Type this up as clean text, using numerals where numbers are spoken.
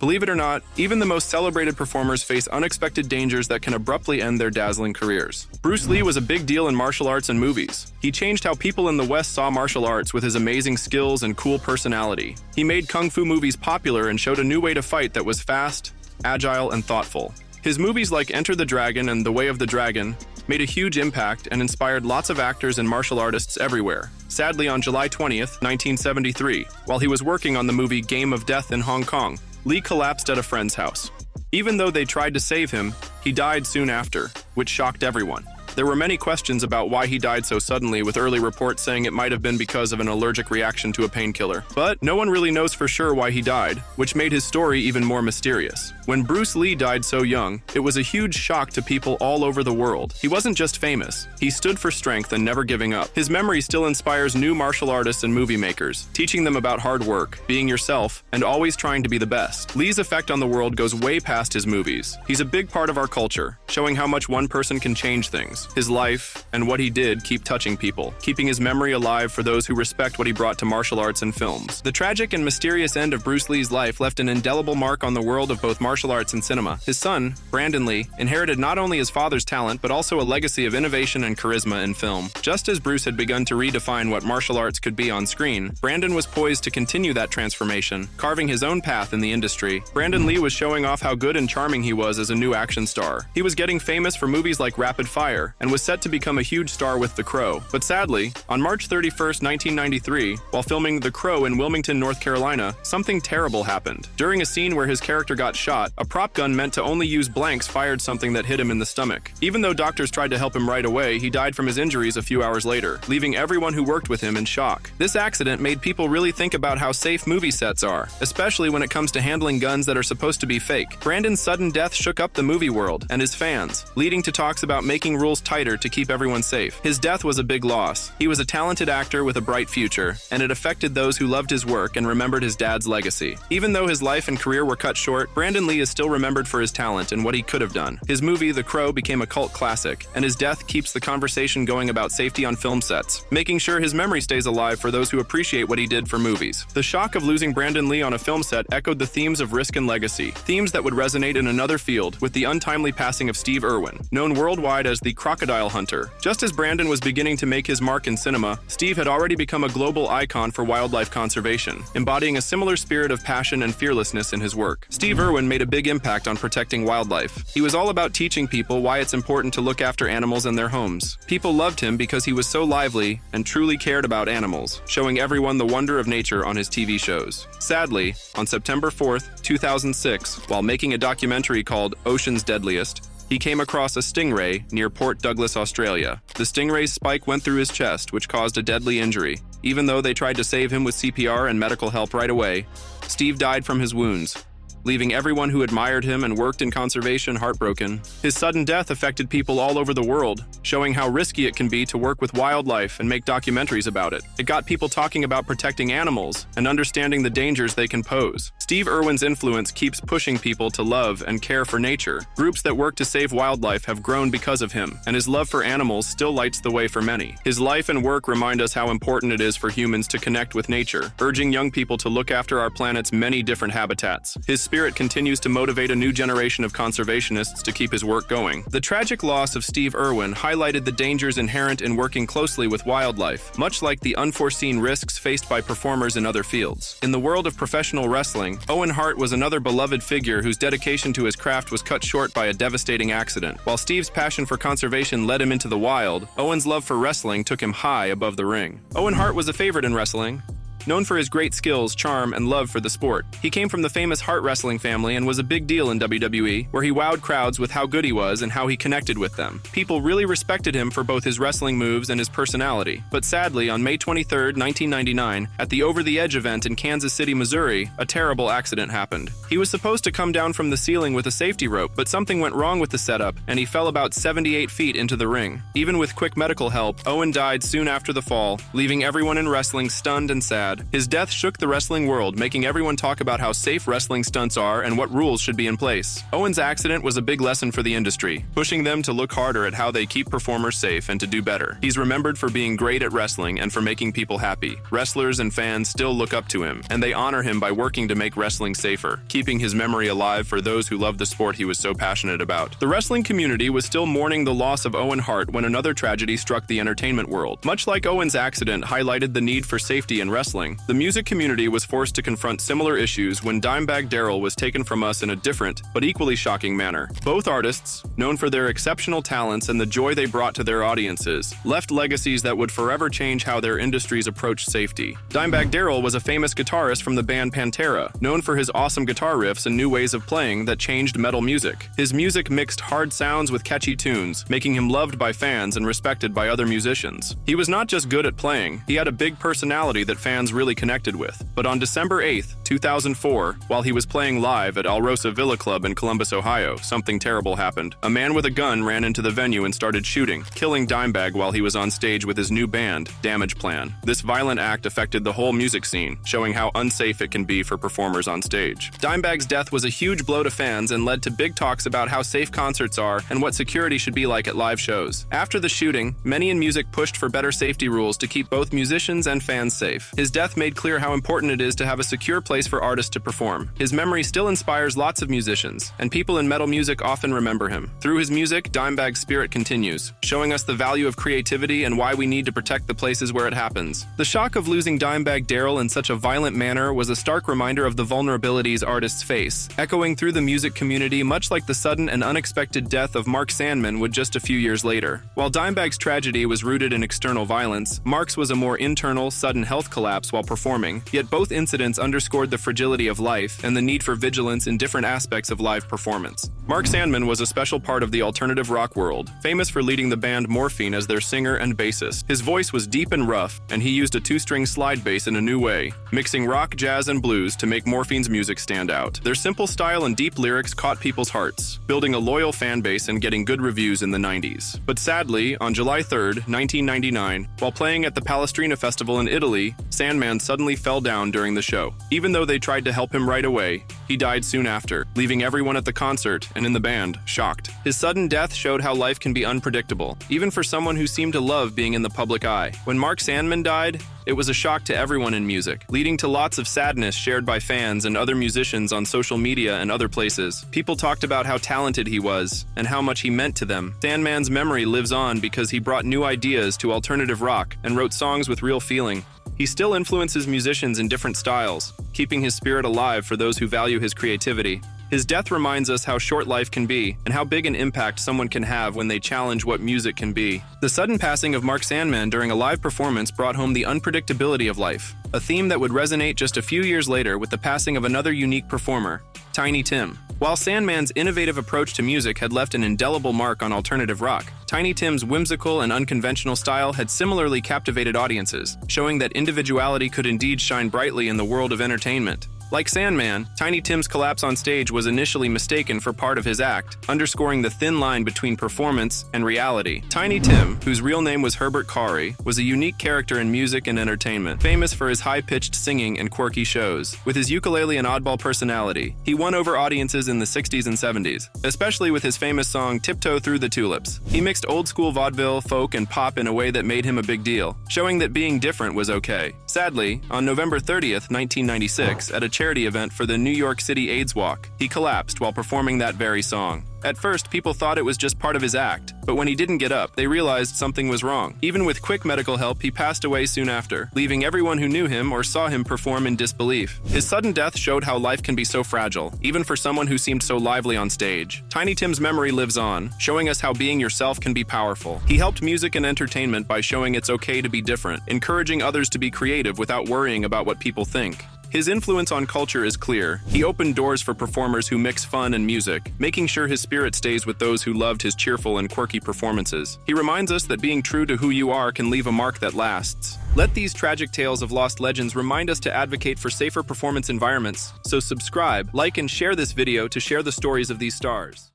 Believe it or not, even the most celebrated performers face unexpected dangers that can abruptly end their dazzling careers. Bruce Lee was a big deal in martial arts and movies. He changed how people in the West saw martial arts with his amazing skills and cool personality. He made kung fu movies popular and showed a new way to fight that was fast, agile, and thoughtful. His movies like Enter the Dragon and The Way of the Dragon made a huge impact and inspired lots of actors and martial artists everywhere. Sadly, on July 20th, 1973, while he was working on the movie Game of Death in Hong Kong, Lee collapsed at a friend's house. Even though they tried to save him, he died soon after, which shocked everyone. There were many questions about why he died so suddenly, with early reports saying it might have been because of an allergic reaction to a painkiller. But no one really knows for sure why he died, which made his story even more mysterious. When Bruce Lee died so young, it was a huge shock to people all over the world. He wasn't just famous, he stood for strength and never giving up. His memory still inspires new martial artists and movie makers, teaching them about hard work, being yourself, and always trying to be the best. Lee's effect on the world goes way past his movies. He's a big part of our culture, showing how much one person can change things. His life and what he did keep touching people, keeping his memory alive for those who respect what he brought to martial arts and films. The tragic and mysterious end of Bruce Lee's life left an indelible mark on the world of both martial arts and cinema. His son, Brandon Lee, inherited not only his father's talent but also a legacy of innovation and charisma in film. Just as Bruce had begun to redefine what martial arts could be on screen, Brandon was poised to continue that transformation, carving his own path in the industry. Brandon Lee was showing off how good and charming he was as a new action star. He was getting famous for movies like Rapid Fire and was set to become a huge star with The Crow. But sadly, on March 31st, 1993, while filming The Crow in Wilmington, North Carolina, something terrible happened. During a scene where his character got shot, a prop gun meant to only use blanks fired something that hit him in the stomach. Even though doctors tried to help him right away, he died from his injuries a few hours later, leaving everyone who worked with him in shock. This accident made people really think about how safe movie sets are, especially when it comes to handling guns that are supposed to be fake. Brandon's sudden death shook up the movie world and his fans, leading to talks about making rules tighter to keep everyone safe. His death was a big loss. He was a talented actor with a bright future, and it affected those who loved his work and remembered his dad's legacy. Even though his life and career were cut short, Brandon Lee is still remembered for his talent and what he could have done. His movie, The Crow, became a cult classic, and his death keeps the conversation going about safety on film sets, making sure his memory stays alive for those who appreciate what he did for movies. The shock of losing Brandon Lee on a film set echoed the themes of risk and legacy, themes that would resonate in another field with the untimely passing of Steve Irwin, known worldwide as the Crocodile Hunter. Just as Brandon was beginning to make his mark in cinema, Steve had already become a global icon for wildlife conservation, embodying a similar spirit of passion and fearlessness in his work. Steve Irwin made a big impact on protecting wildlife. He was all about teaching people why it's important to look after animals in their homes. People loved him because he was so lively and truly cared about animals, showing everyone the wonder of nature on his TV shows. Sadly, on September 4th, 2006, while making a documentary called Ocean's Deadliest, he came across a stingray near Port Douglas, Australia. The stingray's spike went through his chest, which caused a deadly injury. Even though they tried to save him with CPR and medical help right away, Steve died from his wounds, leaving everyone who admired him and worked in conservation heartbroken. His sudden death affected people all over the world, showing how risky it can be to work with wildlife and make documentaries about it. It got people talking about protecting animals and understanding the dangers they can pose. Steve Irwin's influence keeps pushing people to love and care for nature. Groups that work to save wildlife have grown because of him, and his love for animals still lights the way for many. His life and work remind us how important it is for humans to connect with nature, urging young people to look after our planet's many different habitats. His spirit continues to motivate a new generation of conservationists to keep his work going. The tragic loss of Steve Irwin highlighted the dangers inherent in working closely with wildlife, much like the unforeseen risks faced by performers in other fields. In the world of professional wrestling, Owen Hart was another beloved figure whose dedication to his craft was cut short by a devastating accident. While Steve's passion for conservation led him into the wild, Owen's love for wrestling took him high above the ring. Owen Hart was a favorite in wrestling, known for his great skills, charm, and love for the sport. He came from the famous Hart wrestling family and was a big deal in WWE, where he wowed crowds with how good he was and how he connected with them. People really respected him for both his wrestling moves and his personality. But sadly, on May 23, 1999, at the Over the Edge event in Kansas City, Missouri, a terrible accident happened. He was supposed to come down from the ceiling with a safety rope, but something went wrong with the setup, and he fell about 78 feet into the ring. Even with quick medical help, Owen died soon after the fall, leaving everyone in wrestling stunned and sad. sad. His death shook the wrestling world, making everyone talk about how safe wrestling stunts are and what rules should be in place. Owen's accident was a big lesson for the industry, pushing them to look harder at how they keep performers safe and to do better. He's remembered for being great at wrestling and for making people happy. Wrestlers and fans still look up to him, and they honor him by working to make wrestling safer, keeping his memory alive for those who love the sport he was so passionate about. The wrestling community was still mourning the loss of Owen Hart when another tragedy struck the entertainment world. Much like Owen's accident highlighted the need for safety in wrestling, the music community was forced to confront similar issues when Dimebag Darrell was taken from us in a different, but equally shocking manner. Both artists, known for their exceptional talents and the joy they brought to their audiences, left legacies that would forever change how their industries approached safety. Dimebag Darrell was a famous guitarist from the band Pantera, known for his awesome guitar riffs and new ways of playing that changed metal music. His music mixed hard sounds with catchy tunes, making him loved by fans and respected by other musicians. He was not just good at playing, he had a big personality that fans really connected with. But on December 8, 2004, while he was playing live at Alrosa Villa Club in Columbus, Ohio, something terrible happened. A man with a gun ran into the venue and started shooting, killing Dimebag while he was on stage with his new band, Damage Plan. This violent act affected the whole music scene, showing how unsafe it can be for performers on stage. Dimebag's death was a huge blow to fans and led to big talks about how safe concerts are and what security should be like at live shows. After the shooting, many in music pushed for better safety rules to keep both musicians and fans safe. His death made clear how important it is to have a secure place for artists to perform. His memory still inspires lots of musicians, and people in metal music often remember him. Through his music, Dimebag's spirit continues, showing us the value of creativity and why we need to protect the places where it happens. The shock of losing Dimebag Darrell in such a violent manner was a stark reminder of the vulnerabilities artists face, echoing through the music community much like the sudden and unexpected death of Mark Sandman would just a few years later. While Dimebag's tragedy was rooted in external violence, Mark's was a more internal, sudden health collapse while performing, yet both incidents underscored the fragility of life and the need for vigilance in different aspects of live performance. Mark Sandman was a special part of the alternative rock world, famous for leading the band Morphine as their singer and bassist. His voice was deep and rough, and he used a two-string slide bass in a new way, mixing rock, jazz, and blues to make Morphine's music stand out. Their simple style and deep lyrics caught people's hearts, building a loyal fan base and getting good reviews in the 90s. But sadly, on July 3, 1999, while playing at the Palestrina Festival in Italy, Sandman suddenly fell down during the show. Even though they tried to help him right away, he died soon after, leaving everyone at the concert and in the band shocked. His sudden death showed how life can be unpredictable, even for someone who seemed to love being in the public eye. When Mark Sandman died, it was a shock to everyone in music, leading to lots of sadness shared by fans and other musicians on social media and other places. People talked about how talented he was and how much he meant to them. Sandman's memory lives on because he brought new ideas to alternative rock and wrote songs with real feeling. He still influences musicians in different styles, keeping his spirit alive for those who value his creativity. His death reminds us how short life can be and how big an impact someone can have when they challenge what music can be. The sudden passing of Mark Sandman during a live performance brought home the unpredictability of life, a theme that would resonate just a few years later with the passing of another unique performer, Tiny Tim. While Sandman's innovative approach to music had left an indelible mark on alternative rock, Tiny Tim's whimsical and unconventional style had similarly captivated audiences, showing that individuality could indeed shine brightly in the world of entertainment. Like Sandman, Tiny Tim's collapse on stage was initially mistaken for part of his act, underscoring the thin line between performance and reality. Tiny Tim, whose real name was Herbert Corey, was a unique character in music and entertainment, famous for his high-pitched singing and quirky shows. With his ukulele and oddball personality, he won over audiences in the 60s and 70s, especially with his famous song Tiptoe Through the Tulips. He mixed old-school vaudeville, folk, and pop in a way that made him a big deal, showing that being different was okay. Sadly, on November 30th, 1996, at a charity event for the New York City AIDS Walk, he collapsed while performing that very song. At first, people thought it was just part of his act, but when he didn't get up, they realized something was wrong. Even with quick medical help, he passed away soon after, leaving everyone who knew him or saw him perform in disbelief. His sudden death showed how life can be so fragile, even for someone who seemed so lively on stage. Tiny Tim's memory lives on, showing us how being yourself can be powerful. He helped music and entertainment by showing it's okay to be different, encouraging others to be creative without worrying about what people think. His influence on culture is clear. He opened doors for performers who mix fun and music, making sure his spirit stays with those who loved his cheerful and quirky performances. He reminds us that being true to who you are can leave a mark that lasts. Let these tragic tales of lost legends remind us to advocate for safer performance environments. So subscribe, like, and share this video to share the stories of these stars.